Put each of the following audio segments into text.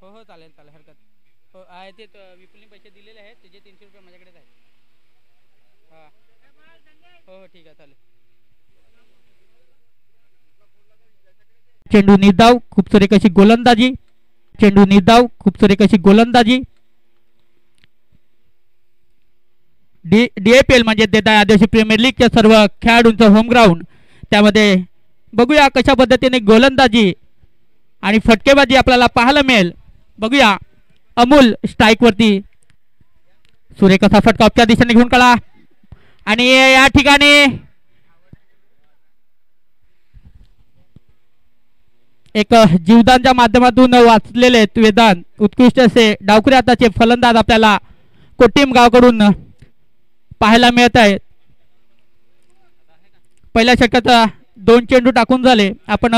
हो हो चालेल चालेल हरकत हो आहे ते विपुलने पैसे दिलेले आहेत त्याचे 300 रुपये माझ्याकडेच आहेत हां हो हो ठीक आहे चालेल चेंडू निर्धाव खूप सुरेख अशी गोलंदाजी चेंडू निर्धाव खूप सुरेख अशी गोलंदाजी DAPL म्हणजे देता आदिवासी प्रीमियर लीगच्या सर्व खेळाडूंचं होम ग्राउंड त्यामध्ये बघूया कशा पद्धतीने गोलंदाजी आणि फटकेबाजी आपल्याला पाहायला मिळेल बघूया अमोल स्ट्राइक वरती सुरेख असा फटका उपच्या दिशेने घेऊन काढा आणि या ठिकाणी एक जीवदानच्या माध्यमातून वाचलेले वेदांत उत्कृष्ट असे डावखुरी हाताचे फलंदाज आपल्याला कोटीम गावकडून पाहायला मिळत आहेत पहिल्या षटकात 2 चेंडू टाकून झाले आपण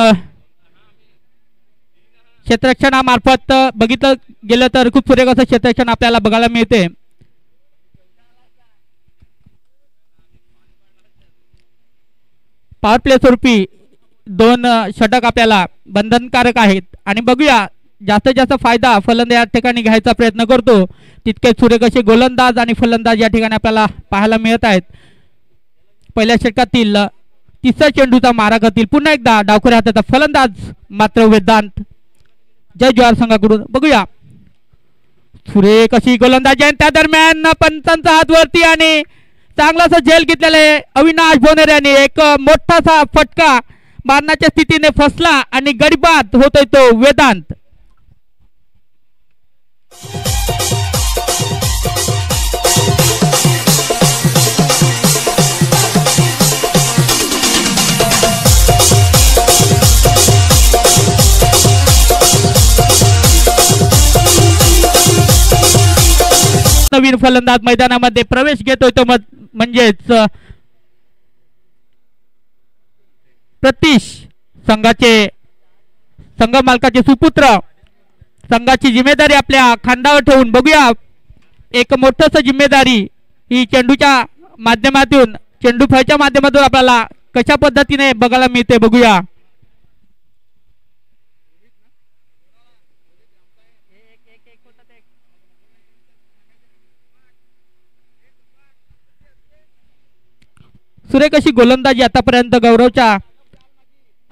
क्षेत्ररक्षणामार्फत बघितलं गेलं तर खूप सुरेख असं क्षेत्ररक्षण आपल्याला बघायला मिळते पॉवर प्ले स्वरूपी 2 षटक आपल्याला बंधनकारक आहेत आणि बघूया जास्तीत जास्त फायदा फलंदाज या ठिकाणी घ्यायचा प्रयत्न करतो तितके सुरेख असे गोलंदाज आणि फलंदाज या ठिकाणी आपल्याला पाहायला मिळत आहेत पहिल्या षटकातील तिसऱ्या चेंडूचा मारा करतील पुन्हा एकदा डावखुऱ्या हाताचा फलंदाज मात्र वेदांत जय जवाहर संघाकडून बघूया सुरेख अशी गोलंदाजी आणि त्या दरम्यान पंचांचा हात वरती आणि चांगलासा झेल घेतलेले अविनाश भोनेर यांनी एक मोठासा फटका मारण्याच्या स्थितीने फसला आणि गडीबाद होतोय तो वेदांत नवीन फलंदाज मैदानामध्ये प्रवेश घेतोय तो म्हणजेच प्रतीश संघ मालकाचे सुपुत्र संघाची जिम्मेदारी आपल्या खांद्यावर ठेवून बघूया एक मोठस जिम्मेदारी ही चेंडूच्या माध्यमातून चेंडू फळच्या माध्यमातून आपल्याला कशा पद्धतीने बघायला मिळते बघूया सुरेख अशी गोलंदाजी आतापर्यंत गौरवच्या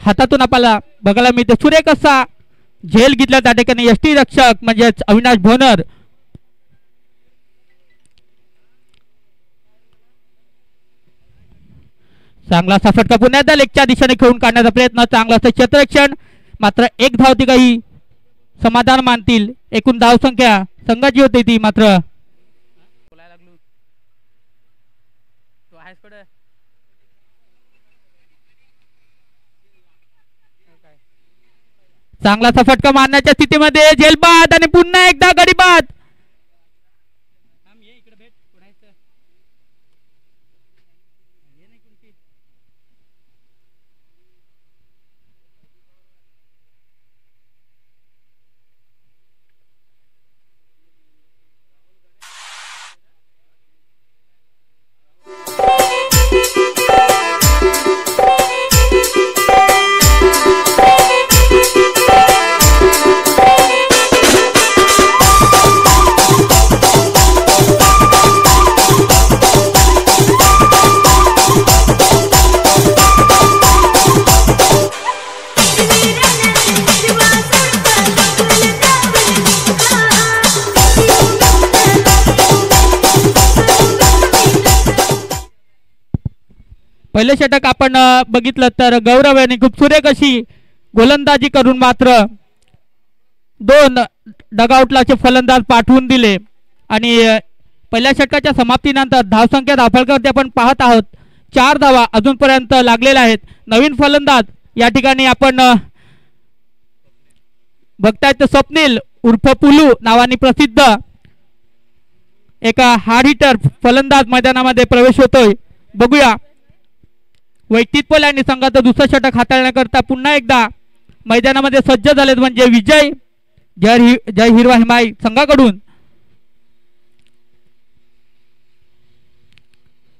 हातातून आपल्याला बघायला मिळते सुरेख असा झेल घेतला त्या ठिकाणी यष्टी रक्षक म्हणजेच अविनाश भोनर चांगला असा फटका पुन्हा एकदा लेगच्या दिशेने खेळून काढण्याचा प्रयत्न चांगला असं क्षेत्ररक्षण मात्र एक धावती काही समाधान मानतील एकूण धाव संख्या संघाची होती ती मात्र चांगलासा फटका मारण्याच्या स्थितीमध्ये झेलबाद आणि पुन्हा एकदा गडीबाद पहिले षटक आपण बघितलं तर गौरव यांनी खूप सुरेख अशी गोलंदाजी करून मात्र 2 डगआउटलाचे फलंदाज पाठवून दिले आणि पहिल्या षटकाच्या समाप्तीनंतर धावसंख्या धावफलकावरती आपण पाहत आहोत 4 धावा अजूनपर्यंत लागलेल्या आहेत नवीन फलंदाज या ठिकाणी आपण बघताय तर स्वप्नील उर्फ पुलू नावाने प्रसिद्ध एका हार्ड हिटर फलंदाज मैदानामध्ये प्रवेश होतोय बघूया वैयक्तिक आणि संघाचं दुसरं षटक हाताळण्याकरता पुन्हा एकदा मैदानामध्ये सज्ज झालेत म्हणजे विजय जय हिरवा हिमाई संघाकडून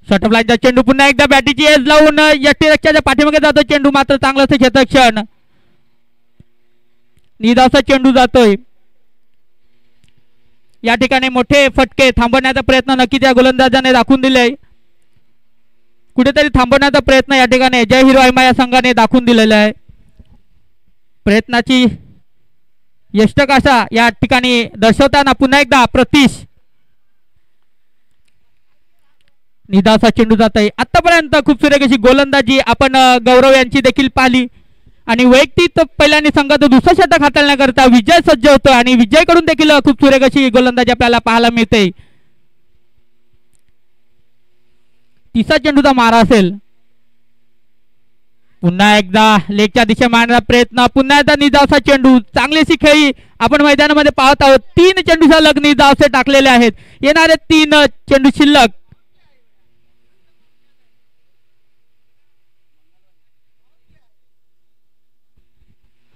शटपलाईनचा चेंडू पुन्हा एकदा बॅटीची एज लावून यष्टीरक्षकाच्या पाठीमागे जातो चेंडू मात्र चांगलं क्षेत्ररक्षण निदासा चेंडू जातोय या ठिकाणी मोठे फटके थांबवण्याचा प्रयत्न नक्कीच या गोलंदाजाने दाखवून दिले. कुठेतरी थांबवण्याचा प्रयत्न या ठिकाणी जय हिरो आयमा या संघाने दाखवून दिलेला आहे. प्रयत्नाची यष्टकाशा या ठिकाणी दर्शवताना पुन्हा एकदा प्रतीश निदासा चेंडू जात आहे. आतापर्यंत खूप सुरेख अशी गोलंदाजी आपण गौरव यांची देखील पाहिली आणि वैयक्तिक पहिल्याने संघाचं दुसरं षटक हाताळण्याकरता विजय सज्ज होतो आणि विजय कडून देखील खूप सुरेख अशी गोलंदाजी आपल्याला पाहायला मिळते. तिसरा चेंडूचा मारा असेल. पुन्हा एकदा लेगच्या दिशेने मारण्याचा प्रयत्न. पुन्हा एकदा निदावसा चेंडू. चांगलीशी खेळी आपण मैदानामध्ये पाहत आहोत. 3 चेंडू सलग निदावसे टाकलेले आहेत. येणारे 3 चेंडू शिल्लक.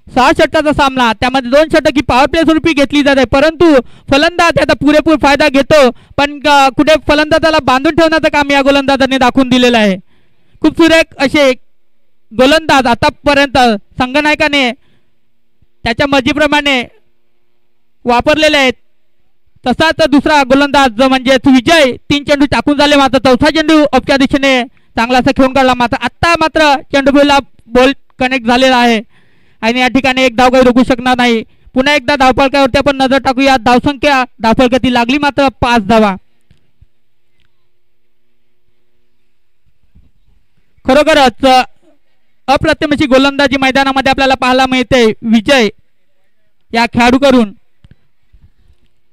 सहा षटकाचा सामना, त्यामध्ये 2 षटक ही पॉवर प्ले स्वरूपी घेतली जाते, परंतु फलंदाज त्याचा पुरेपूर फायदा घेतो. पण कुठे फलंदाजाला बांधून ठेवण्याचं काम या गोलंदाजाने दाखवून दिलेलं आहे. खूप सुरेख असे गोलंदाज आतापर्यंत संघनायकाने त्याच्या मर्जीप्रमाणे वापरलेले आहेत. तसाच दुसरा गोलंदाज म्हणजे विजय 3 चेंडू टाकून झाले, मात्र चौथा चेंडू अपच्या दिशेने चांगलासा खेळून काढला. मात्र चेंडूला बॉल कनेक्ट झालेला आहे आणि या ठिकाणी एक धाव काही रोखू शकणार नाही. पुन्हा एकदा धावफलकावरती आपण नजर टाकूया. धावसंख्या धावफलकाती लागली मात्र 5 धावा. खरोखरच अप्रतिम अशी गोलंदाजी मैदानामध्ये आपल्याला पाहायला मिळते. विजय या खेळाडूकडून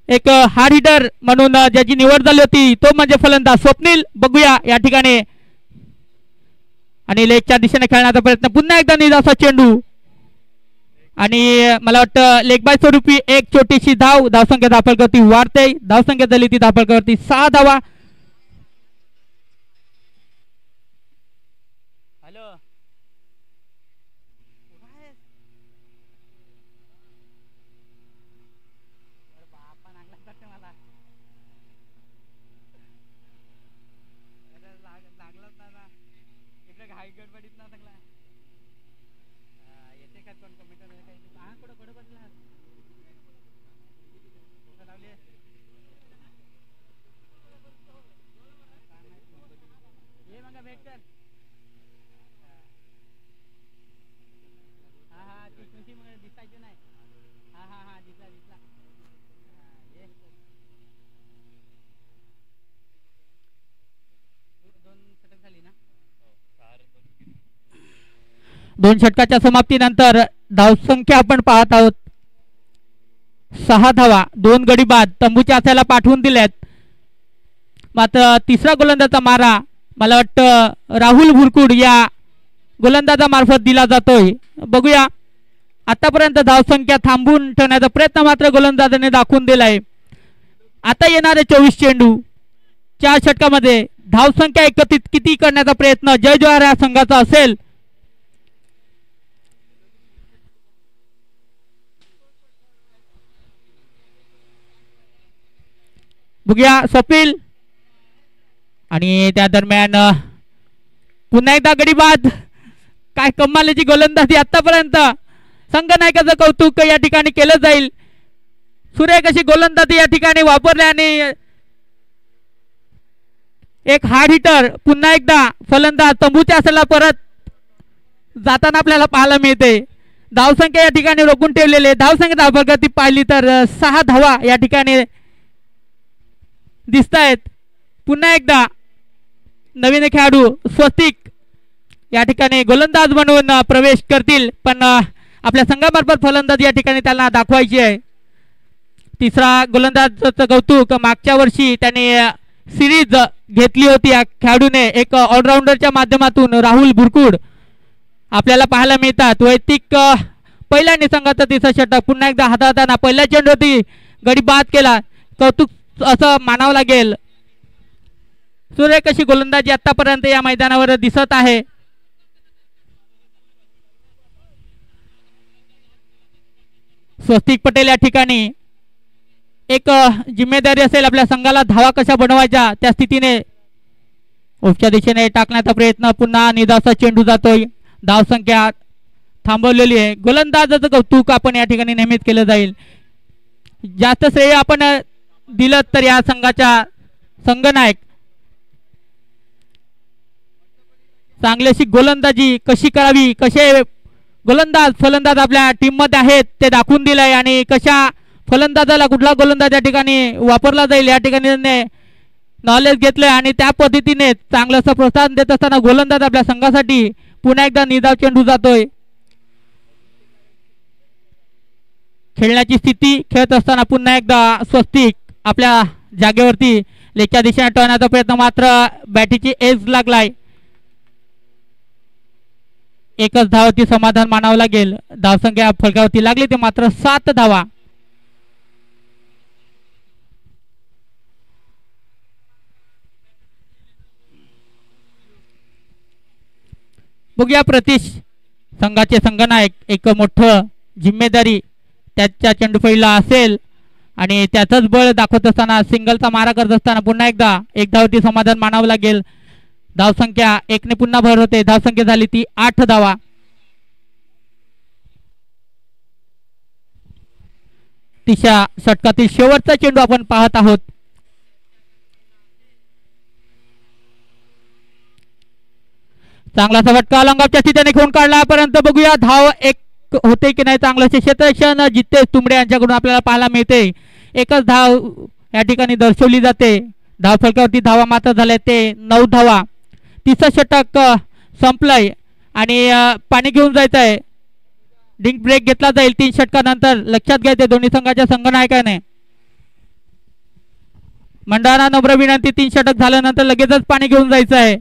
एक हार्ड हिटर म्हणून ज्याची निवड झाली होती तो म्हणजे फलंदाज स्वप्नील. बघूया या ठिकाणी आणि लेगच्या दिशेने खेळण्याचा प्रयत्न. पुन्हा एकदा निदासा चेंडू आणि मला वाटतं लेग बाय स्वरूपी एक छोटीशी धाव. धावसंख्या धावफलकावरती वाढते. धावसंख्या झाली ती धावफलकावरती 6 धावा. हॅलो बापा नागला करते मला. लागलाच ना इकडे घाई गडबडीत ना सगळा येते का कोण कमेंट काही. हा कुठं कुठं बसला लावले ये मग भेट कर. हा हा ती तुमची मग दिसायची नाही. हा हा हा दिसला दिसला. ये 2 षटक झाली ना. 2 षटकाच्या समाप्तीनंतर धावसंख्या आपण पाहत आहोत 6 धावा. 2 गडी बाद तंबूच्या आसाला पाठवून दिल्यात. मात्र तिसरा गोलंदाजा मारा मला वाटतं राहुल भुरकुड या गोलंदाजामार्फत दिला जातोय. बघूया आतापर्यंत धावसंख्या थांबून ठेवण्याचा प्रयत्न मात्र गोलंदाजाने दाखवून दिलाय. आता येणारे 24 चेंडू 4 षटकामध्ये धावसंख्या एकत्रित किती करण्याचा प्रयत्न जय जवाहर या संघाचा असेल. बघूया स्वप्नील आणि त्या दरम्यान पुन्हा एकदा गडी बाद. काय कमालीची गोलंदाजी आतापर्यंत. संघनायकाचं कौतुक या ठिकाणी केलं जाईल. सुरेख अशी गोलंदाजी या ठिकाणी वापरली आणि एक हार्ड हिटर पुन्हा एकदा फलंदाज तंबूच्या आसाला परत जाताना आपल्याला पाहायला मिळते. धावसंख्या या ठिकाणी रोखून ठेवलेली. धावसंख्या धावफलकावरती पाहिली तर 6 धावा या ठिकाणी दिसत आहेत. पुन्हा एकदा नवीन खेळाडू स्वस्तिक या ठिकाणी गोलंदाज म्हणून प्रवेश करतील, पण आपल्या संघामार्फत फलंदाज या ठिकाणी त्यांना दाखवायची आहे. तिसरा गोलंदाजाचं कौतुक. मागच्या वर्षी त्याने सिरीज घेतली होती या खेळाडूने. एक ऑलराऊंडरच्या माध्यमातून राहुल भुरकुड आपल्याला पाहायला मिळतात. वैयक्तिक पहिल्या संघाचा तिसरा षटक पुन्हा एकदा हाताळताना पहिल्या चेंडूवरती गडी बाद केला. कौतुक असं मानावं लागेल. सुरेख अशी गोलंदाजी आतापर्यंत या मैदानावर दिसत आहे. स्वस्तिक पटेल या ठिकाणी एक जिम्मेदारी असेल आपल्या संघाला धावा कशा बनवायच्या त्या स्थितीने ओपच्या दिशेने टाकण्याचा प्रयत्न. पुन्हा निदासा चेंडू जातोय. धावसंख्या थांबवलेली आहे. गोलंदाजाचं कौतुक आपण या ठिकाणी नेहमीच केलं जाईल. जास्त श्रेय आपण दिलं तर या संघाच्या संघनायक चांगलीशी गोलंदाजी कशी करावी, कसे गोलंदाज फलंदाज आपल्या टीम मध्ये आहेत ते दाखवून दिलंय आणि कशा फलंदाजाला कुठला गोलंदाज या ठिकाणी वापरला जाईल या ठिकाणी त्यांनी नॉलेज घेतलंय आणि त्या पद्धतीने चांगलं असं प्रोत्साहन देत असताना गोलंदाज आपल्या संघासाठी पुन्हा एकदा निधाव चेंडू जातोय. खेळण्याची स्थिती खेळत असताना पुन्हा एकदा स्वस्तिक आपल्या जागेवरती लेच्या दिशेने टळण्याचा प्रयत्न मात्र बॅटीची एज लागलाय. एकच धावावरती समाधान मानावं लागेल. धावसंख्या फलकावरती लागली ते मात्र 7 धावा. बघूया प्रतीश संघाचे संघनायक एक मोठं जिम्मेदारी त्याच्या चेंडूफळीला असेल आणि त्याचंच बळ दाखवत असताना सिंगलचा मारा करत असताना पुन्हा एकदा एक धावावरती समाधान मानावं लागेल. धावसंख्या 1 ने पुन्हा भर होते. धावसंख्या झाली ती 8 धावा. तिसऱ्या षटकातील शेवटचा चेंडू आपण पाहत आहोत. चांगला फटका लंगावच्या स्थितीने घेऊन काढला पर्यंत बघूया धाव एक होते की नाही. चांगलं क्षेत्ररक्षण जितेश तुंबडे यांच्याकडून आपल्याला पाहायला मिळते. एकच धाव या ठिकाणी दर्शवली जाते. धाव फलकावरती धावा मात्र झाल्या ते 9 धावा. तिसरं षटक संपलंय आणि पाणी घेऊन जायचं आहे. ड्रिंक ब्रेक घेतला जाईल 3 षटकानंतर. लक्षात घ्यायचे दोन्ही संघाच्या संघनायकाने. मंडळांना नम्र विनंती 3 षटक झाल्यानंतर लगेचच पाणी घेऊन जायचं आहे.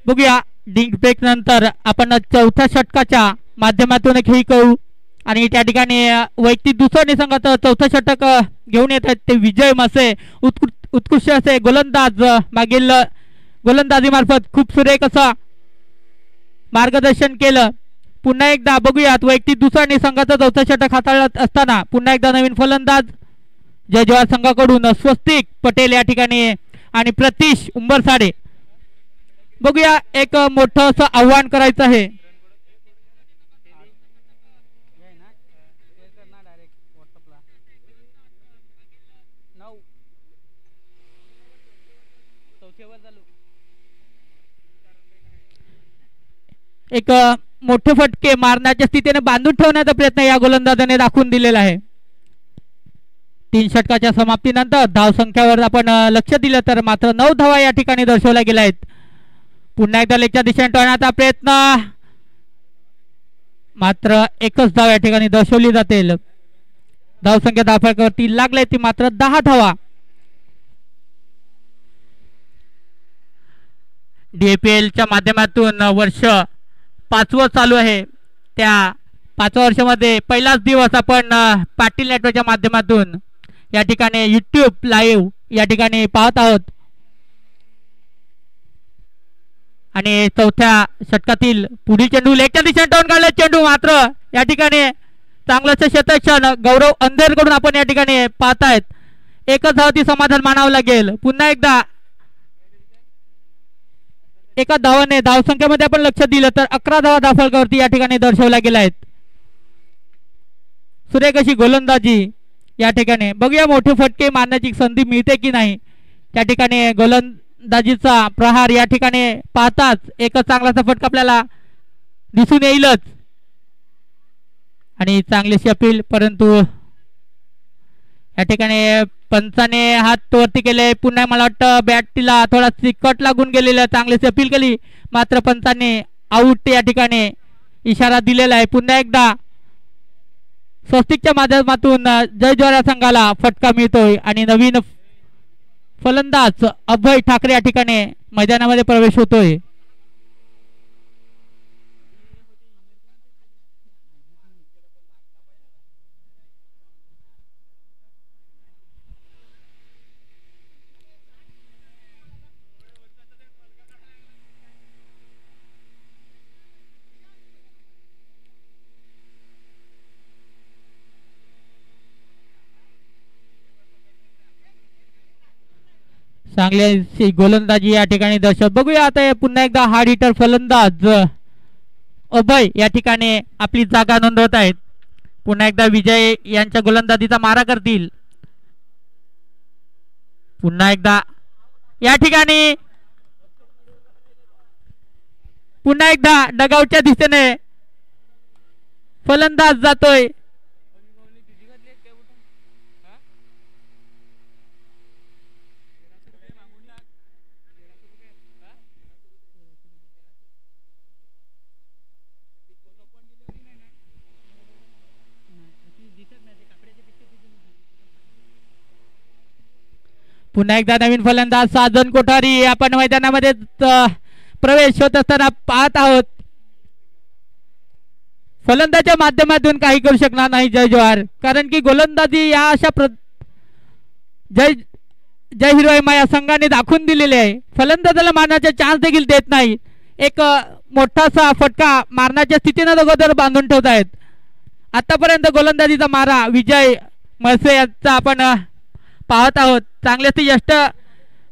बघूया ड्रिंक ब्रेक नंतर आपण चौथ्या षटकाच्या माध्यमातून खेळ करू आणि त्या ठिकाणी वैयक्तिक दुसऱ्या संघाचं चौथं षटक घेऊन येत आहेत ते विजय मासे. उत्कृष्ट असे गोलंदाज मागील गोलंदाजी मार्फत खूप सुरेख असं मार्गदर्शन केलं. पुन्हा एकदा बघूयात वैयक्तिक दुसऱ्या संघाचं चौथं षटक हाताळत असताना पुन्हा एकदा नवीन फलंदाज जय जवाहर संघाकडून स्वस्तिक पटेल या ठिकाणी आणि प्रतीश उंबरसाडे. बघूया एक मोठं असं आव्हान करायचं आहे. एक मोठे फटके मारण्याच्या स्थितीने बांधून ठेवण्याचा प्रयत्न या गोलंदाजाने दाखवून दिलेला आहे. 3 षटकाच्या समाप्तीनंतर धावसंख्येवर आपण लक्ष दिलं तर मात्र 9 धावा या ठिकाणी दर्शवल्या गेल्या आहेत. पुन्हा एकदा लेगच्या दिशेने टळण्याचा प्रयत्न मात्र एकच धाव या ठिकाणी दर्शवली जाते. धावसंख्या धावफलकावरती लागले ती मात्र 10 धावा. DAPL च्या माध्यमातून वर्ष 5वं चालू आहे. त्या 5व्या वर्षामध्ये पहिलाच दिवस आपण पाटील नेटवर्कच्या माध्यमातून या ठिकाणी यूट्यूब लाईव्ह या ठिकाणी पाहत आहोत. आणि चौथ्या षटकातील पुढील चेंडू लेगच्या दिशेने टर्न काढला. चेंडू मात्र या ठिकाणी चांगलंच शतक्षण गौरव अंधेर कडून आपण या ठिकाणी पाहतायत. एकच धावती समाधान मानावं लागेल. पुन्हा एकदा एका धावाने धावसंख्येमध्ये आपण लक्ष दिलं तर 11 धावा धावफलकावरती या ठिकाणी दर्शवल्या गेल्या आहेत. सुरेख अशी गोलंदाजी या ठिकाणी. बघूया मोठे फटके मारण्याची संधी मिळते की नाही. त्या ठिकाणी गोलंदाजीचा प्रहार या ठिकाणी पाहताच एकच चांगलासा फटका आपल्याला दिसून येईलच. आणि चांगलीशी अपील, परंतु या ठिकाणी पंचाने हात वरती केले. पुन्हा मला वाटतं बॅटला थोडा कट लागून गेलेला. चांगलीशी अपील केली मात्र पंचाने आऊट या ठिकाणी इशारा दिलेला आहे. पुन्हा एकदा स्वस्तिकच्या माध्यमातून जय ज्वार संघाला फटका मिळतोय आणि नवीन फलंदाज अभय ठाकरे या ठिकाणी मैदानामध्ये प्रवेश होतोय. चांगली गोलंदाजी या ठिकाणी दर्शक. बघूया आता पुन्हा एकदा हार्ड हिटर फलंदाज अभय या ठिकाणी आपली जागा नोंदवत आहेत. पुन्हा एकदा विजय यांच्या गोलंदाजीचा मारा करतील. पुन्हा एकदा या ठिकाणी पुन्हा एकदा डगआउटच्या दिशेने फलंदाज जातोय. पुन्हा एकदा नवीन फलंदाज साजन कोठारी आपण मैदानामध्ये प्रवेश होत असताना पाहत आहोत. फलंदाच्या माध्यमातून काही करू शकणार नाही जय जवाहर, कारण की गोलंदाजी या अशा जय हिरोईमा या संघाने दाखवून दिलेले आहे. फलंदाजाला मारण्याचा चान्स देखील देत नाही. एक मोठासा फटका मारण्याच्या स्थितीने अगोदर बांधून ठेवत आहेत. आतापर्यंत गोलंदाजीचा मारा विजय मळसे यांचा आपण पाहत आहोत. चांगलेच यष्ट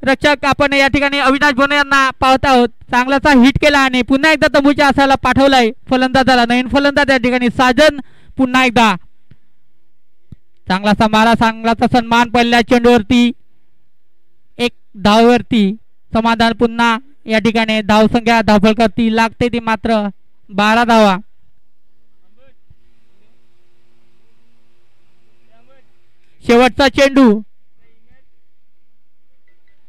रक्षक आपण या ठिकाणी अविनाश भोने यांना पाहत आहोत. चांगलासा हिट केला आणि पुन्हा एकदा तंबूच्या आसाला पाठवलाय फलंदाजाला. नवीन फलंदाज या ठिकाणी साजन. पुन्हा एकदा चांगलासा मारा, चांगलासा सन्मान पहिल्या चेंडूवरती. एक धाववरती समाधान. पुन्हा या ठिकाणी धावसंख्या धावफलकावरती लागते ती मात्र 12 धावा. शेवटचा चेंडू.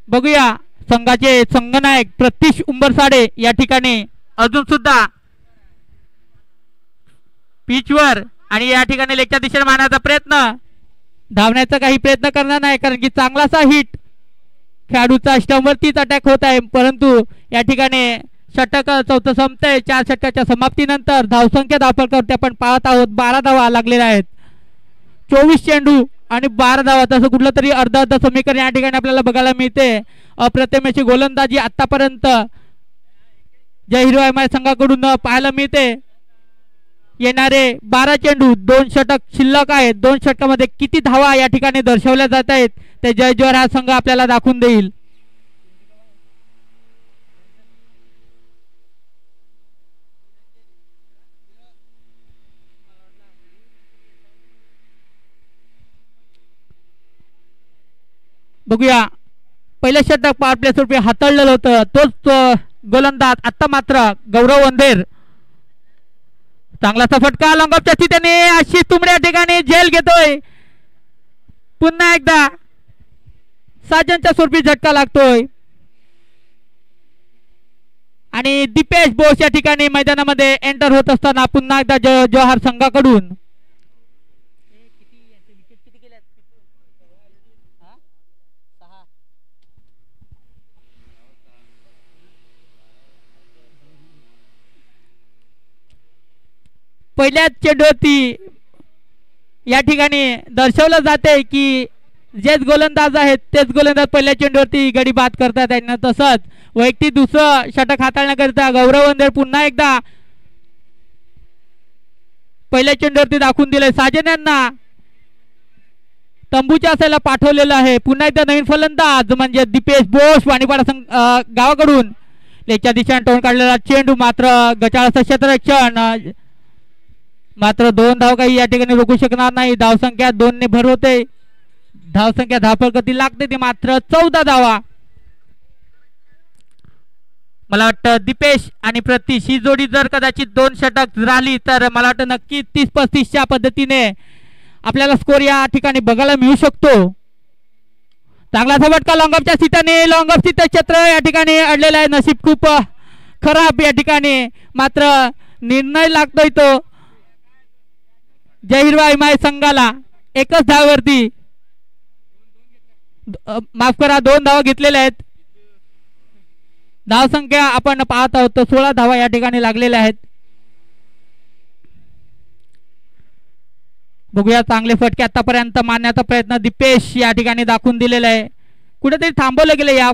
बघूया संघाचे संघनायक प्रतीश उंबरसाडे या ठिकाणी अजून सुद्धा पिचवर आणि या ठिकाणी लेगच्या दिशेने मारण्याचा प्रयत्न, धावण्याचा काही प्रयत्न करणार नाही कारण की चांगलासा हिट खेळाडूचा स्टंपवरतीच अटॅक होत आहे. परंतु या ठिकाणी षटक चौथं संपतंय. 4 षटकाच्या समाप्तीनंतर धावसंख्या धावफलकावरती आपण पाहत आहोत 12 धावा लागलेल्या आहेत. 24 चेंडू आणि 12 धावा. तसं कुठलं तरी अर्ध समीकरण या ठिकाणी आपल्याला बघायला मिळते. अप्रतिम अशी गोलंदाजी आतापर्यंत जय हिरो एम आय संघाकडून पाहायला मिळते. येणारे 12 चेंडू 2 षटक शिल्लक आहेत. 2 षटकामध्ये किती धावा या ठिकाणी दर्शवल्या जात आहेत ते जय जोहर हा संघ आपल्याला दाखवून देईल. बघूया पहिलं षटक पॉवर प्ले स्वरूपी हाताळलेलं होतं तोच गोलंदाज आता मात्र गौरव अंधेर. चांगलासा फटका लॉंगऑफच्या स्थितीने आशिष तुंबडे या ठिकाणी झेल घेतोय. पुन्हा एकदा साजनच्या स्वरूपी झटका लागतोय आणि दीपेश बोस या ठिकाणी मैदानामध्ये एंटर होत असताना पुन्हा एकदा जोहार संघाकडून पहिल्याच चेंडूवरती या ठिकाणी दर्शवलं जाते की जेच गोलंदाज आहेत तेच गोलंदाज पहिल्या चेंडूवरती गडी बाद करतात त्यांना. तसंच वैयक्तिक दुसरं षटक हाताळण्याकरिता गौरव वंदेर पुन्हा एकदा पहिल्या चेंडूवरती दाखवून दिले. साजन यांना तंबूच्या असायला पाठवलेलं आहे. पुन्हा एकदा नवीन फलंदाज म्हणजे दीपेश बोस वाणीपाडा गावाकडून लेच्या दिशेने टोन काढलेला चेंडू मात्र गचाळाचं क्षेत्ररक्षण मात्र 2 धाव काही या ठिकाणी रोखू शकणार नाही. धावसंख्या 2 ने भर होते. धावसंख्या धावपळ गती लागते ती मात्र 14 धावा. मला वाटतं दीपेश आणि प्रतीश ही जोडी जर कदाचित 2 षटक राहिली तर मला वाटतं नक्की 30-35च्या पद्धतीने आपल्याला स्कोर या ठिकाणी बघायला मिळू शकतो. चांगलासा फटका लॉंगऑफच्या सीटाने लॉंगऑफ सीट क्षेत्र या ठिकाणी अडलेलं आहे. नशीब खूप खराब या ठिकाणी मात्र निर्णय लागतोय तो जय हिरवा हिमाय संघाला. एकच धावावरती माफ करा 2 धावा घेतलेल्या आहेत. धावसंख्या आपण पाहत आहोत 16 धावा या ठिकाणी लागलेल्या आहेत. बघूया चांगले फटके आतापर्यंत मारण्याचा प्रयत्न दीपेश या ठिकाणी दाखवून दिलेला आहे. कुठेतरी थांबवलं गेलं या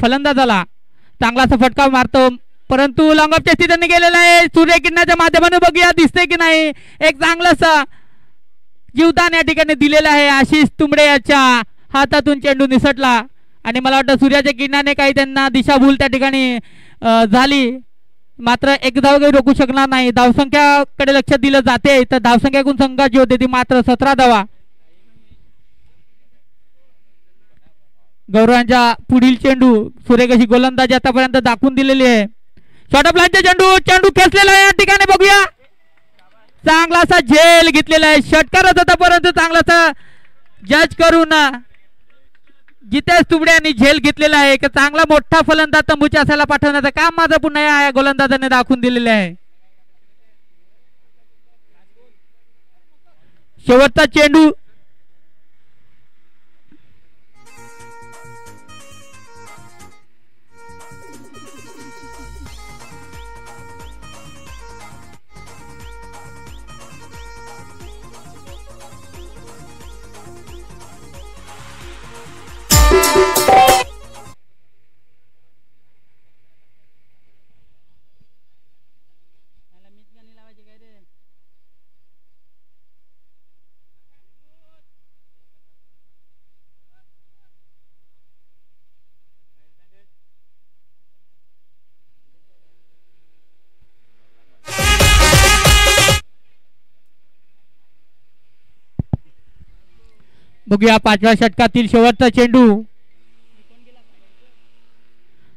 फलंदाजाला. चांगलासा फटका मारतो परंतु लॉंगऑफच्या स्थितीने गेलेला आहे. सूर्यकिरणाच्या माध्यमातून बघूया दिसते की नाही. एक चांगलासा जीवदान या ठिकाणी दिलेलं आहे. आशिष तुंबडे याच्या हातातून चेंडू निसटला आणि मला वाटतं सूर्याच्या किरणाने काही त्यांना दिशाभूल त्या ठिकाणी झाली. मात्र एक धाव काही रोखू शकणार नाही. धावसंख्याकडे लक्ष दिलं जाते तर धावसंख्या एकूण संघाची होते ती मात्र 17 धावा. गौरवांच्या पुढील चेंडू सूर्यकशी गोलंदाजी आतापर्यंत दाखवून दिलेली आहे. शॉर्ट लाईनचा चेंडू खेचलेला आहे या ठिकाणी बघूया. चांगलासा झेल घेतलेला आहे. षटकारच होता परंतु चांगलासा जज करून जितेश तुबडे यांनी झेल घेतलेला आहे. एक चांगला मोठा फलंदाज तंबूच्या असायला पाठवण्याचं काम माझं पुन्हा या गोलंदाजाने दाखवून दिलेले आहे. शेवटचा चेंडू बघूया 5व्या षटकातील शेवटचा चेंडू.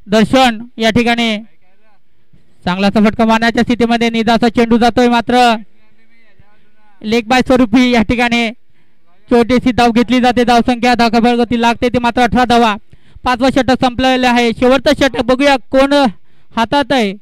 दर्शन या ठिकाणी चांगलासा फटका मारण्याच्या स्थितीमध्ये निदाचा चेंडू जातोय मात्र लेग बाय स्वरूपी या ठिकाणी छोटीशी धाव घेतली जाते. धावसंख्या धावपळ गती लागते ती मात्र 18 धावा. 5वा षटक संपलेलं आहे. शेवटचा षटक बघूया कोण हातात आहे.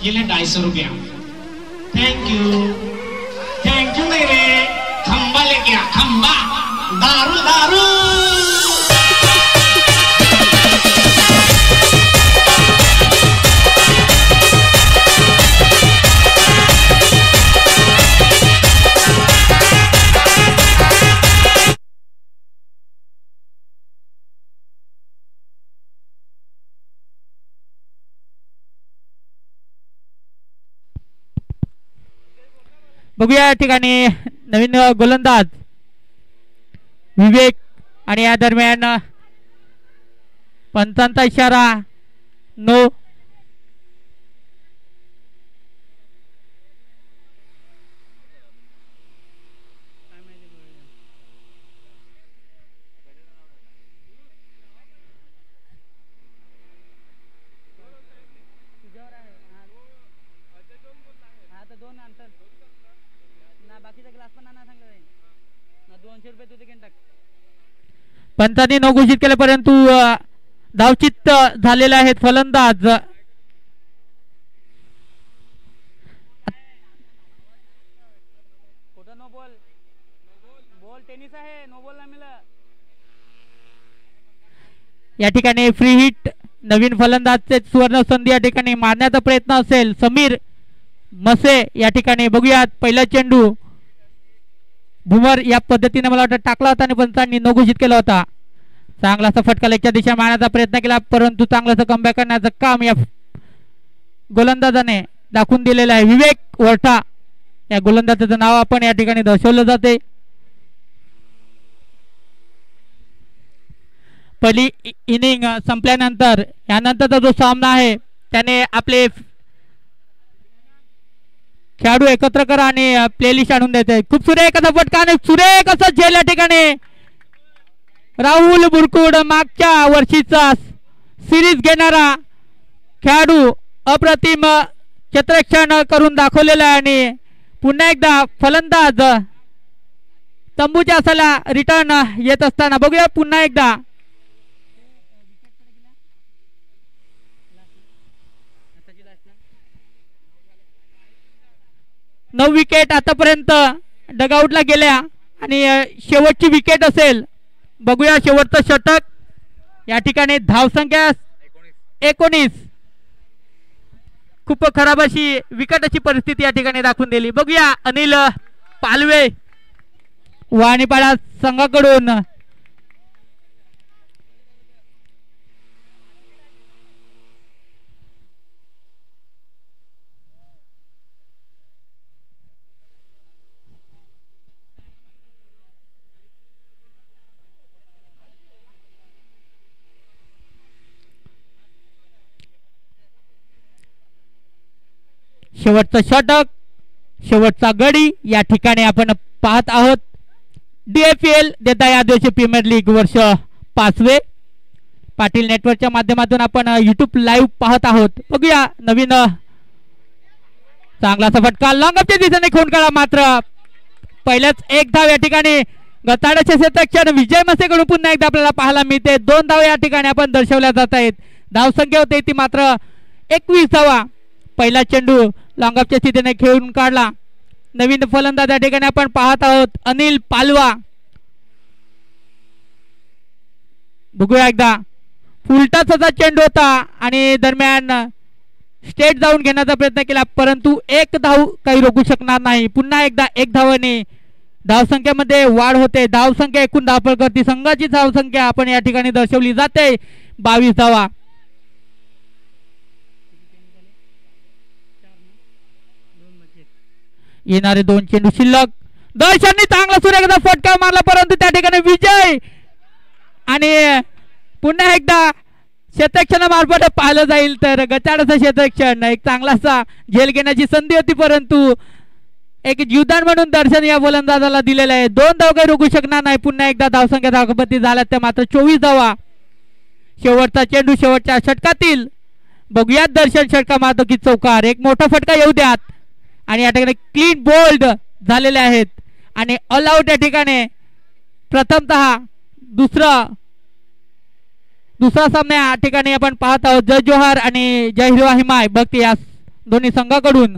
ये ले 250 रुपया. थैंक यू मेरे. खंबा लेके आ खंबा. दारू दारू. बघूया या ठिकाणी नवीन गोलंदाज विवेक आणि या दरम्यान पंचांचा इशारा नो. पंचांनी नो घोषित केले, परंतु धावचित्त झालेले आहेत फलंदाज. नो बॉल, बॉल टेनिस आहे, नो बॉल नाही मिळाला. या ठिकाणी फ्री हिट. नवीन फलंदाजचे सुवर्ण संधी या ठिकाणी मारण्याचा प्रयत्न असेल. समीर मसे या ठिकाणी बघूयात. पहिला चेंडू भुमर या पद्धतीने मला वाटतं टाकला होता आणि पंचांनी नो घोषित केला होता. चांगलासा फटका लेगच्या दिशा मारण्याचा प्रयत्न केला, परंतु चांगलासा कमबॅक करण्याचं काम या गोलंदाजाने दाखवून दिलेलं आहे. विवेक वरठा या गोलंदाजाचं नाव आपण या ठिकाणी दर्शवलं जाते. पहिली इनिंग संपल्यानंतर यानंतरचा जो सामना आहे त्याने आपले खेळाडू एकत्र करा आणि प्लेलिस्ट आणून देते. खूप सुरेख असा फटका आणि सुरेख असं झेल या ठिकाणी राहुल बुरकुड, मागच्या वर्षीचा सिरीज घेणारा खेळाडू, अप्रतिम क्षेत्ररक्षण करून दाखवलेला आहे आणि पुन्हा एकदा फलंदाज तंबूच्या असाला रिटर्न येत असताना बघूया पुन्हा एकदा. नऊ विकेट आतापर्यंत डगआउटला गेल्या आणि शेवटची विकेट असेल. बघूया शेवटचं षटक. या ठिकाणी धावसंख्या 19. खूप खराब अशी विकट अशी परिस्थिती या ठिकाणी दाखवून दिली. बघूया अनिल पालवे वाणीपाडा संघाकडून शेवटचं षटक, शेवटचा गडी या ठिकाणी आपण पाहत आहोत. DFL देता या दिवशी प्रीमियर लीग वर्ष 5वे पाटील नेटवर्कच्या माध्यमातून आपण YouTube लाईव्ह पाहत आहोत. बघूया नवीन चांगलासा फटका लॉंगअपच्या दिशेने खून काढा, मात्र पहिल्याच एक धाव या ठिकाणी गताडाचे क्षेत्ररक्षण विजय मसेकडून पुन्हा एकदा आपल्याला पाहायला मिळते. 2 धाव या ठिकाणी आपण दर्शवल्या जात आहेत. धावसंख्या होते ती मात्र 21 धावा. पहिला चेंडू लॉंगअपच्या स्थितीने खेळून काढला. नवीन फलंदाज या ठिकाणी आपण पाहत आहोत अनिल पालवा. बघूया एकदा फुलटाच असा चेंडू होता आणि दरम्यान स्टेट जाऊन घेण्याचा प्रयत्न केला, परंतु एक धाव काही रोखू शकणार नाही. पुन्हा एकदा एक धावाने धावसंख्येमध्ये वाढ होते. धावसंख्या एकूण धावफलकावरती संघाची धावसंख्या आपण या ठिकाणी दर्शवली जाते 22 धावा. येणारे 2 चेंडू शिल्लक. दर्शननी चांगला सूर्यगदा फटका मारला, परंतु त्या ठिकाणी विजय आणि पुन्हा एकदा क्षेत्ररक्षणामार्फत पाहिलं जाईल तर गचाडाचं क्षेत्ररक्षण एक चांगलासा झेल घेण्याची संधी होती, परंतु एक जीवदान म्हणून दर्शन या गोलंदाजाला दिलेलं आहे. 2 धाव काही रोखू शकणार नाही. पुन्हा एकदा धावसंख्या धावपत्ती झाल्या त्या मात्र 24 धावा. शेवटचा चेंडू शेवटच्या षटकातील. बघूयात दर्शन षटका मारतो की चौकार. एक मोठा फटका येऊ द्यात आणि या ठिकाणी क्लीन बोल्ड झालेले आहेत आणि ऑल आउट या ठिकाणी प्रथमतः दुसरा सामना या ठिकाणी आपण पाहत आहोत. जय जोहार आणि जय हिरवा हिमाय भक्ती या दोन्ही संघाकडून.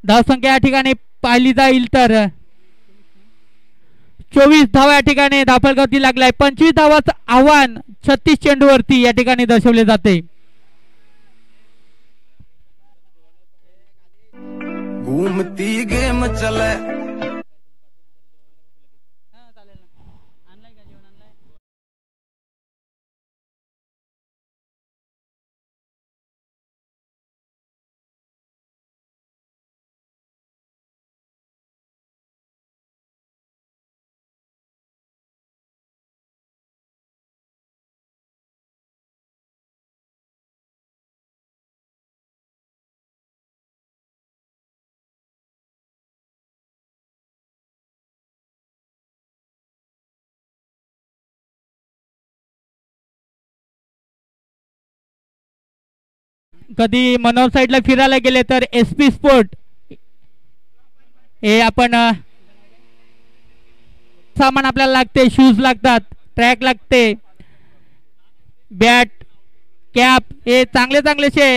धावसंख्या या ठिकाणी पाहिली जाईल तर 24 धावा या ठिकाणी धावफलकावरती लागलाय. 25 धावाचं आव्हान 36 चेंडूवरती या ठिकाणी दर्शवले जाते. घूमती गेम चले. कधी मनोर साइडला फिरायला गेले तर SP स्पोर्ट हे आपण सामान आपल्याला लागते, शूज लागतात, ट्रॅक लागते, बॅट, कॅप हे चांगले चांगलेसे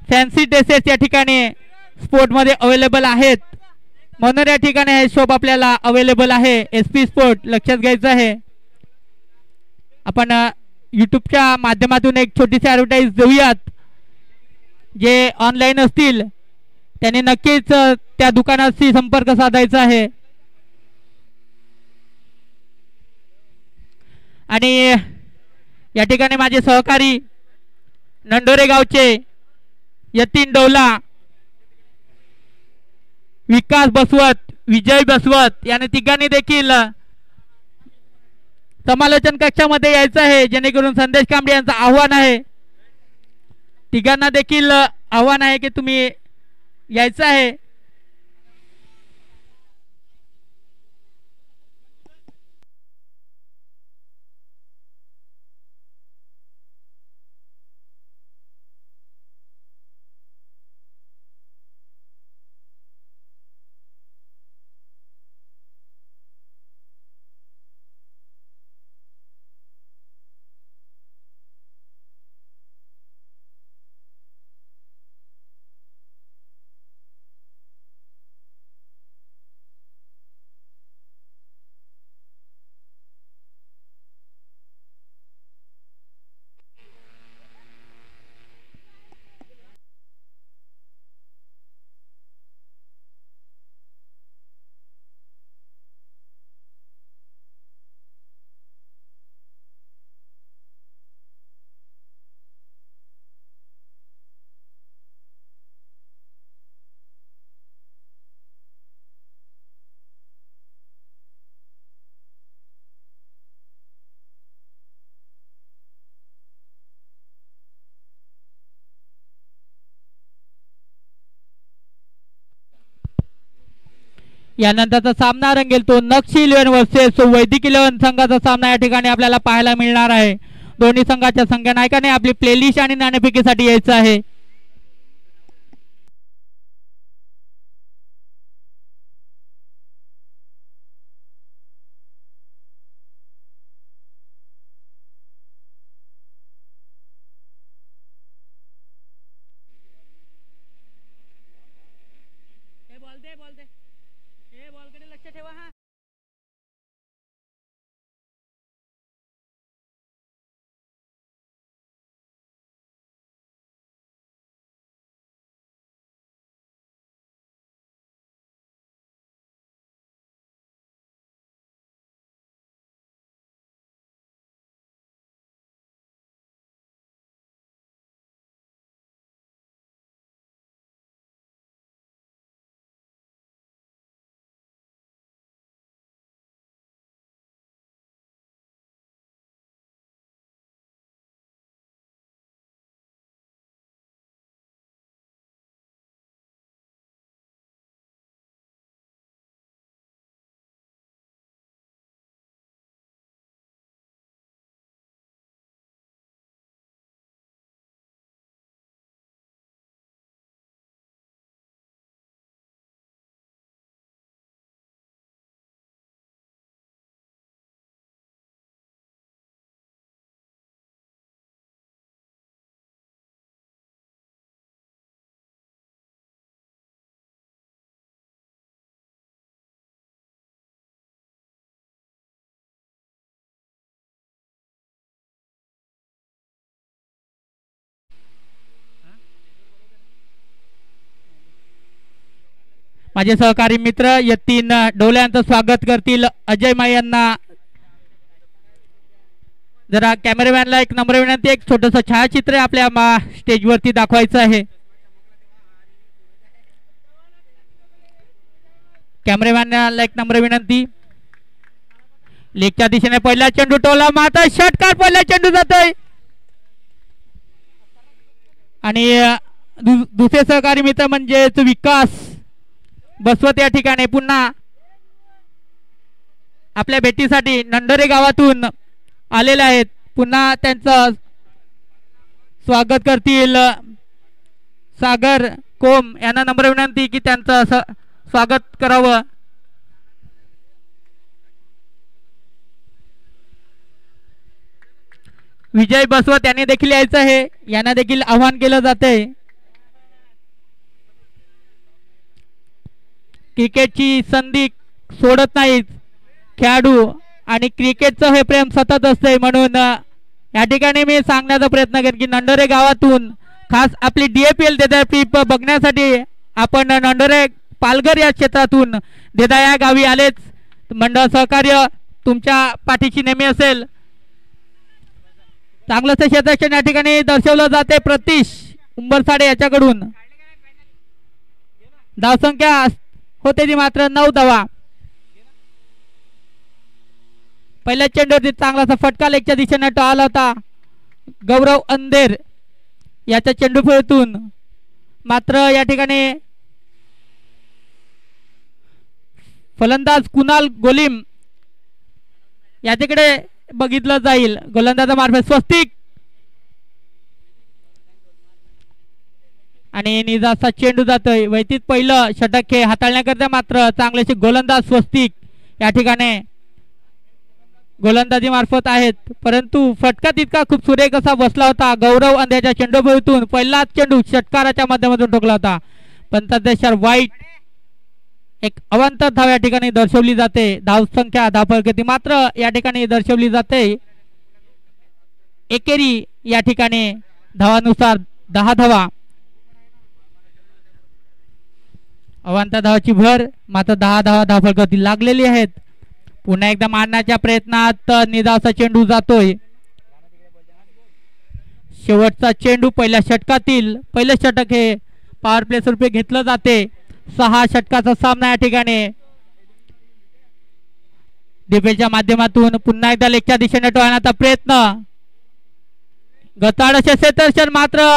फॅन्सी ड्रेसेस या ठिकाणी स्पोर्टमध्ये अवेलेबल आहेत. म्हणून या ठिकाणी हे शॉप आपल्याला अवेलेबल आहे. SP स्पोर्ट लक्षात घ्यायचं आहे. आपण यूट्यूबच्या माध्यमातून एक छोटीशी ॲडव्हर्टाईज देऊयात. जे ऑनलाईन असतील त्यांनी नक्कीच त्या दुकानाशी संपर्क साधायचा आहे. आणि या ठिकाणी माझे सहकारी नंडोरे गावचे यतीन डोला, विकास बसवत, विजय बसवत याने तिघांनी देखील समालोचन कक्षामध्ये यायचं आहे. जेणेकरून संदेश कांबळे यांचं आव्हान आहे, तिघांना देखील आव्हान आहे की तुम्ही यायचं आहे. यानंतरचा सामना रंगेल तो नक्षी 11 वर्सेस वैदिक 11 संघाचा सामना या ठिकाणी आपल्याला पाहायला मिळणार आहे. दोन्ही संघाच्या संघ नायकाने आपली प्लेलिस्ट आणि नाणेफेकीसाठी यायचं आहे. लक्ष ठेवा. हा माझे सहकारी मित्र यतीन डोले यांचं स्वागत करतील. अजय माई यांना जरा कॅमेरामॅनला एक नम्र विनंती, एक छोटस छायाचित्र आपल्या स्टेजवरती दाखवायचं आहे. कॅमेरामॅनला एक नम्र विनंती. लेगच्या दिशेने पहिला चेंडू टोला माता षटकार, पहिला चेंडू जातोय. आणि दुसरे सहकारी मित्र म्हणजे विकास बसवत या ठिकाणी पुन्हा आपल्या भेटीसाठी नंडोरे गावातून आलेले आहेत. पुन्हा त्यांचं स्वागत करतील सागर कोम यांना नम्र विनंती की त्यांचं स्वागत करावं. विजय बसवत यांनी देखील यायचं आहे, यांना देखील आवाहन केलं जाते. क्रिकेटची संधी सोडत नाहीत खेळाडू आणि क्रिकेटचं हे प्रेम सतत असते. म्हणून या ठिकाणी मी सांगण्याचा प्रयत्न करेन की नंडोरे गावातून खास आपली DAPL देदापीप बघण्यासाठी आपण नंडोरे पालघर या क्षेत्रातून देदा या गावी आलेच. मंडळ सहकार्य तुमच्या पाठीशी नेहमी असेल. चांगलंच क्षेत्ररक्षण या ठिकाणी दर्शवलं जाते प्रतीश उंबरसाडे याच्याकडून. धावसंख्या होते ती मात्र 9 धावा. पहिल्या चेंडूवरती चांगलासा फटका लेगच्या दिशेने टळाला होता गौरव अंधेर याच्या चेंडू खेळून. मात्र या ठिकाणी फलंदाज कुणाल गोलिम याच्याकडे बघितलं जाईल. गोलंदाजामार्फत स्वस्तिक आणि निजाचा चेंडू जातोय. वैतीत पहिलं षटक हे हाताळण्याकरता मात्र चांगलेसे गोलंदाज स्वस्तिक या ठिकाणी गोलंदाजी मार्फत आहेत. परंतु फटका तितका खूप सुरेख असा बसला होता गौरव अंध्याच्या चेंडूभूमीतून. पहिलाच चेंडू षटकाराच्या माध्यमातून ठोकला होता पण तद्देशार वाईट एक अवांतर धाव या ठिकाणी दर्शवली जाते. धावसंख्या धावफलगती मात्र या ठिकाणी दर्शवली जाते. एकेरी या ठिकाणी धावानुसार 10 धावा. अवांतर धावाची भर मात्र 10 धावा धावफलगती लागलेली आहेत. पुन्हा एकदा मारण्याच्या प्रयत्नात निदाचा चेंडू जातोय. शेवटचा चेंडू पहिल्या षटकातील पहिले षटक हे पॉवर प्ले स्वरूपे घेतलं जाते. 6 षटकाचा सामना या ठिकाणी डिफेन्सच्या माध्यमातून पुन्हा एकदा लेगच्या दिशेने टोळण्याचा प्रयत्न. गताड क्षेत्ररक्षण मात्र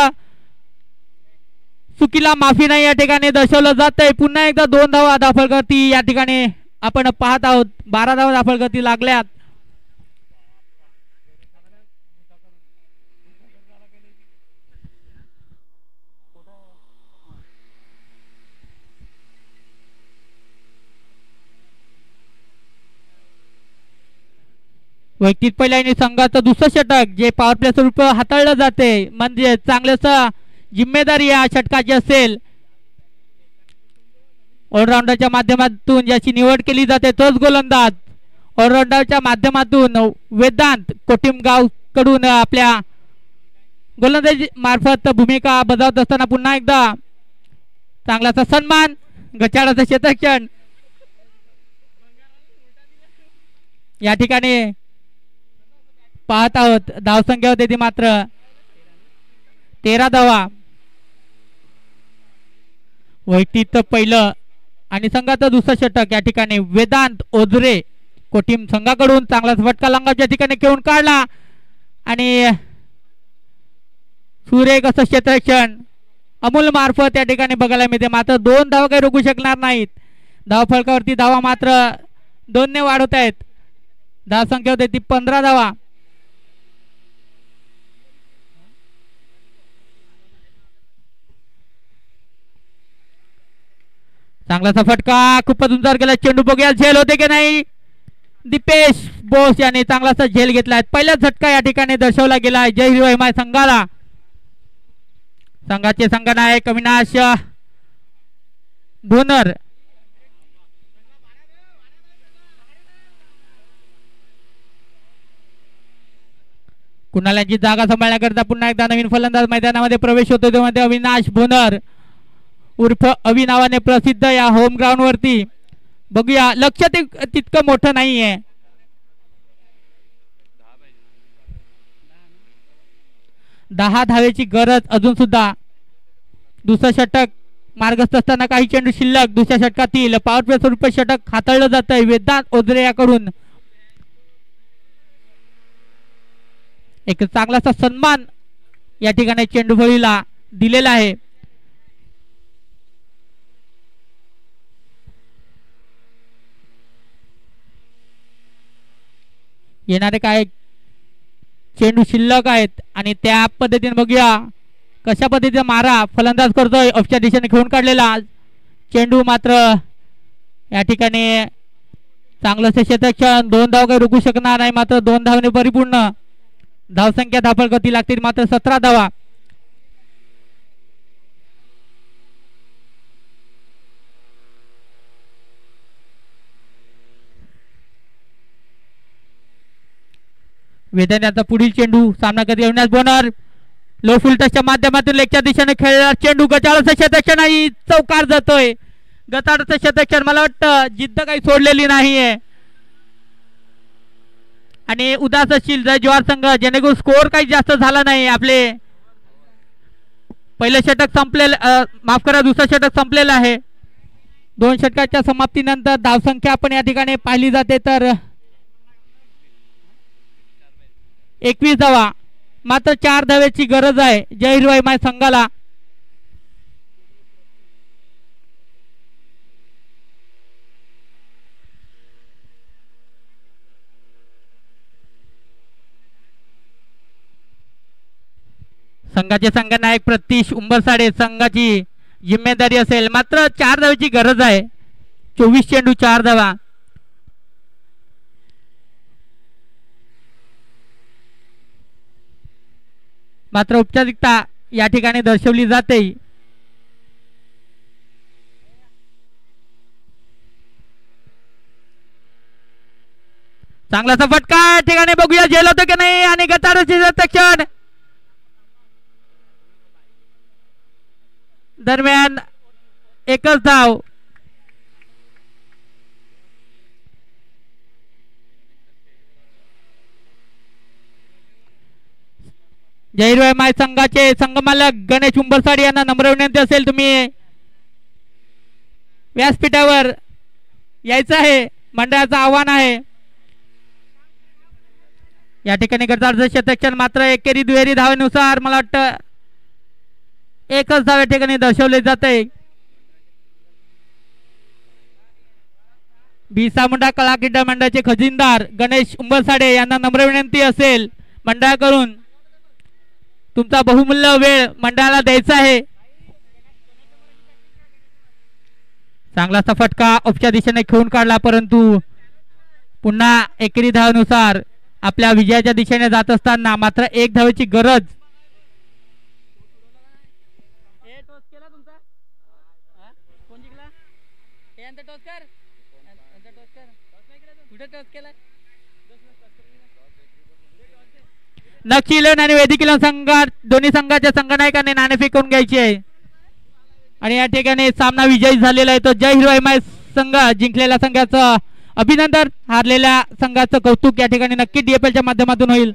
चुकीला माफी नाही या ठिकाणी दर्शवलं जातंय. पुन्हा एकदा 2 धावा धावफलगती या ठिकाणी आपण पाहत आहोत. 12 धावा धावफलगती लागल्यात. वैयक्तिक पहिल्या संघाचं दुसरं षटक जे पॉवर प्ले स्वरूप हाताळलं जाते म्हणजे चांगलंच जिम्मेदारी या षटकाची असेल. ऑलराऊंडरच्या माध्यमातून ज्याची निवड केली जाते तोच गोलंदाज. ऑलराऊंडरच्या माध्यमातून वेदांत कोटिमगाव कडून आपल्या गोलंदाजी मार्फत भूमिका बजावत असताना पुन्हा एकदा चांगलाचा सन्मान. गचाडाचं क्षेत्ररक्षण या ठिकाणी पाहत आहोत. धावसंख्या होते ती मात्र 13 धावा. वैतीत पहिलं आणि संघाचं दुसरं षटक या ठिकाणी वेदांत ओझरे कोटीम संघाकडून चांगला फटका लंगाच्या ठिकाणी खेळून काढला आणि सुरेख असं क्षेत्ररक्षण अमोल मार्फत या ठिकाणी बघायला मिळते. मात्र 2 धावा काही रोखू शकणार नाहीत. धाव फलकावरती धावा मात्र 2 ने वाढवत आहेत. धावसंख्या होते ती 15 धावा. चांगलासा फटका खूपच उंचावर गेला चेंडू. बघूया झेल होते की नाही. दीपेश बोस याने चांगलासा झेल घेतलाय. पहिला झटका या ठिकाणी दर्शवला गेला जय हिरवाई संघाला. संघाचे संघनायक अविनाश भोनर कुणालाची जागा सांभाळण्याकरता पुन्हा एकदा नवीन फलंदाज मैदानामध्ये प्रवेश होतो. त्यामध्ये अविनाश भोनर उर्फ अवि नावाने प्रसिद्ध या होम ग्राउंड वरती. बघूया लक्ष तितकं मोठं नाहीये. 10 धावेची गरज अजून सुद्धा. दुसरं षटक मार्गस्थ असताना काही चेंडू शिल्लक. दुसऱ्या षटकातील पॉवर प्ले स्वरूप षटक हाताळलं जात आहे वेदांत ओझरे याकडून. एक चांगलासा सन्मान या ठिकाणी चेंडूफळीला दिलेला आहे. येणारे काय चेंडू शिल्लक आहेत आणि त्या पद्धतीने बघूया कशा पद्धतीने मारा फलंदाज करतोय. ऑफच्या दिशेने खेळून काढलेला चेंडू मात्र या ठिकाणी चांगलंच क्षेत्ररक्षण. 2 धाव काही रोखू शकणार नाही. मात्र 2 धावने परिपूर्ण धावसंख्या धापळगती लागतील मात्र 17 धावा. वेदन्याचा पुढील चेंडू सामना कधी येण्यास बोनर लो फुलटसच्या माध्यमातून लेगच्या दिशेने खेळला चेंडू गटाळाचं शतक्षण नाही चौकार जातोय. गटाळाचं शतक्षण मला वाटतं जिद्द काही सोडलेली नाहीये आणि उदास असतील जय जवाहर संघ जेणेकरून स्कोअर काही जास्त झाला नाही. आपले पहिलं षटक संपलेलं माफ करा दुसरं षटक संपलेलं आहे. 2 षटकाच्या समाप्तीनंतर धावसंख्या आपण या ठिकाणी पाहिली जाते तर 21 धावा मात्र 4 धावेची गरज आहे जय हिरवाई माय संघाला. संघाचे संघनायक प्रतीश उंबरसाडे संघाची जिम्मेदारी असेल मात्र 4 धावेची गरज आहे. 24 चेंडू 4 धावा. मात्र औपचारिकता या ठिकाणी दर्शवली जाते. चांगलासा फटका या ठिकाणी बघूया झेल होतं की नाही आणि गटाराचे शतक्षण दरम्यान एकच धाव. जयहिरवाई माय संघाचे संघमालक गणेश उंबरसाडी यांना नम्र विनंती असेल तुम्ही व्यासपीठावर यायचं आहे. मंडळाचं आव्हान आहे. या ठिकाणी गटाराचं शतक्षण मात्र एकेरी दुहेरी धावेनुसार मला वाटतं एकच धाव या ठिकाणी दर्शवले जाते. बिसा मुंडा कला क्रीडा मंडळाचे खजिनदार गणेश उंबरसाडे यांना नम्र विनंती असेल मंडळाकडून तुमचा बहुमूल्य वेळ मंडळाला द्यायचा आहे. चांगलासा फटका उपच्या दिशेने खेळून काढला परंतु पुन्हा एकेरी धावेनुसार आपल्या विजयाच्या दिशेने जात असताना मात्र 1 धावेची गरज. नक्षीलन आणि वेदिकीलन संघात दोन्ही संघाच्या संघनायकांनी नाणे फेकून घ्यायची आहे आणि या ठिकाणी सामना विजयी झालेला आहे. तो जय हिरवाई माय संघ जिंकलेल्या संघाचं अभिनंदन हारलेल्या संघाचं कौतुक या ठिकाणी नक्की डीएफएलच्या माध्यमातून होईल.